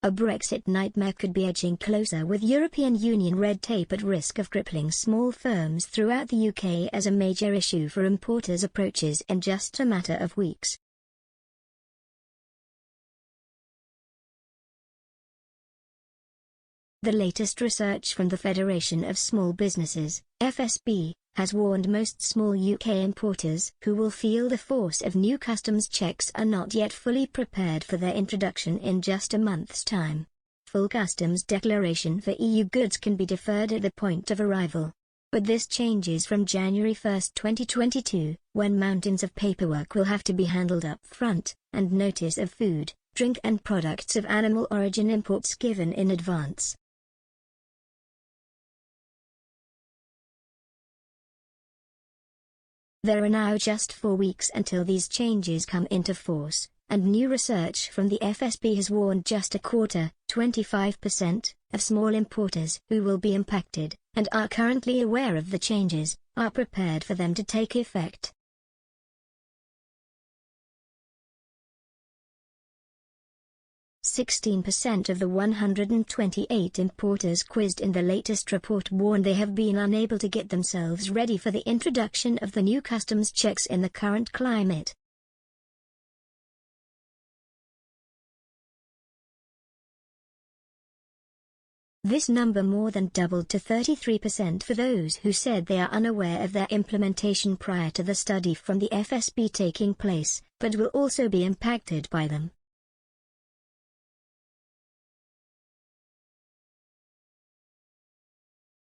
A Brexit nightmare could be edging closer, with European Union red tape at risk of crippling small firms throughout the UK as a major issue for importers approaches in just a matter of weeks. The latest research from the Federation of Small Businesses, FSB, has warned most small UK importers who will feel the force of new customs checks are not yet fully prepared for their introduction in just a month's time. Full customs declaration for EU goods can be deferred at the point of arrival. But this changes from January 1, 2022, when mountains of paperwork will have to be handled up front, and notice of food, drink and products of animal origin imports given in advance. There are now just 4 weeks until these changes come into force, and new research from the FSB has warned just a quarter, 25%, of small importers who will be impacted, and are currently aware of the changes, are prepared for them to take effect. %16 of the 128 importers quizzed in the latest report warn they have been unable to get themselves ready for the introduction of the new customs checks in the current climate. This number more than doubled to 33% for those who said they are unaware of their implementation prior to the study from the FSB taking place, but will also be impacted by them.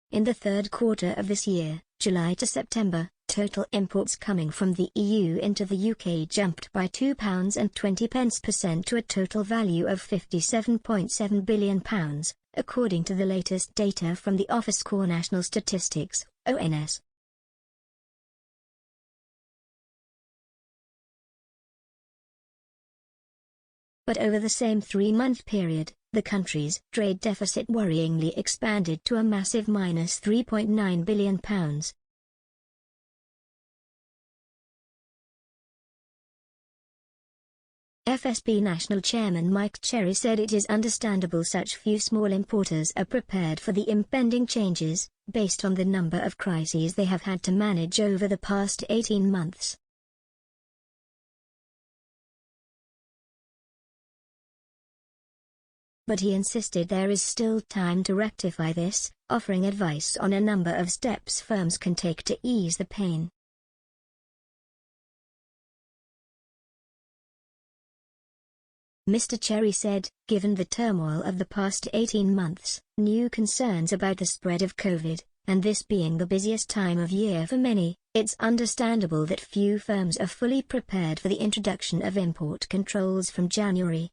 In the third quarter of this year, July to September, total imports coming from the EU into the UK jumped by £2.20 to a total value of £57.7 billion, according to the latest data from the Office for National Statistics, ONS. But over the same 3-month period, the country's trade deficit worryingly expanded to a massive -£3.9 billion. FSB National Chairman Mike Cherry said it is understandable such few small importers are prepared for the impending changes, based on the number of crises they have had to manage over the past 18 months. But he insisted there is still time to rectify this, offering advice on a number of steps firms can take to ease the pain. Mr. Cherry said, given the turmoil of the past 18 months, new concerns about the spread of COVID, and this being the busiest time of year for many, it's understandable that few firms are fully prepared for the introduction of import controls from January.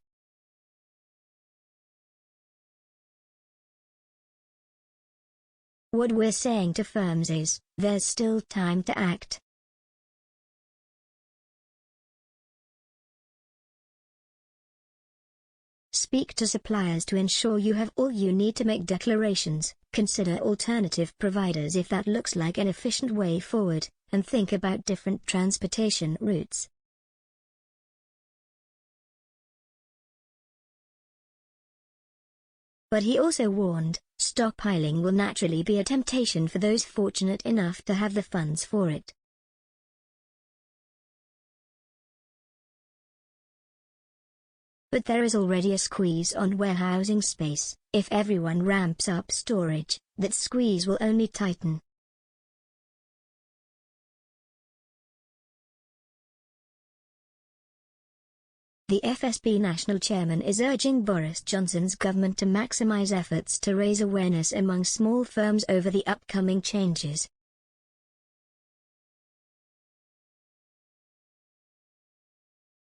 What we're saying to firms is, there's still time to act. Speak to suppliers to ensure you have all you need to make declarations, consider alternative providers if that looks like an efficient way forward, and think about different transportation routes. But he also warned, stockpiling will naturally be a temptation for those fortunate enough to have the funds for it. But there is already a squeeze on warehousing space. If everyone ramps up storage, that squeeze will only tighten. The FSB National Chairman is urging Boris Johnson's government to maximise efforts to raise awareness among small firms over the upcoming changes.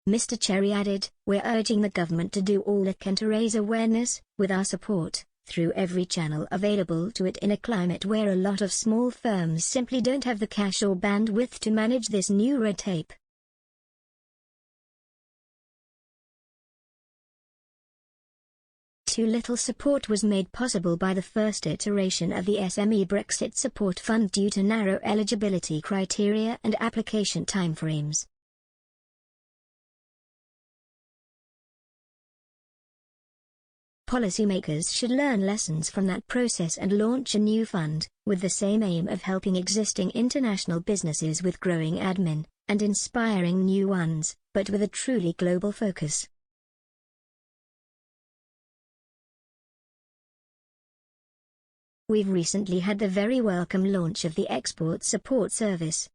Mr. Cherry added, "We're urging the government to do all it can to raise awareness, with our support, through every channel available to it in a climate where a lot of small firms simply don't have the cash or bandwidth to manage this new red tape." Too little support was made possible by the first iteration of the SME Brexit Support Fund due to narrow eligibility criteria and application timeframes. Policymakers should learn lessons from that process and launch a new fund, with the same aim of helping existing international businesses with growing admin, and inspiring new ones, but with a truly global focus. We've recently had the very welcome launch of the Export Support Service.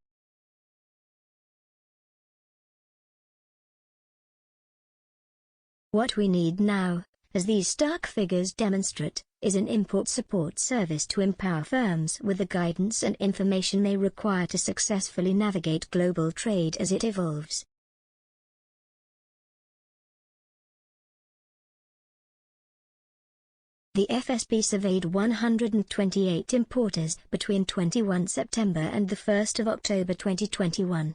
What we need now, as these stark figures demonstrate, is an import support service to empower firms with the guidance and information they require to successfully navigate global trade as it evolves. The FSB surveyed 128 importers between 21 September and 1 October 2021.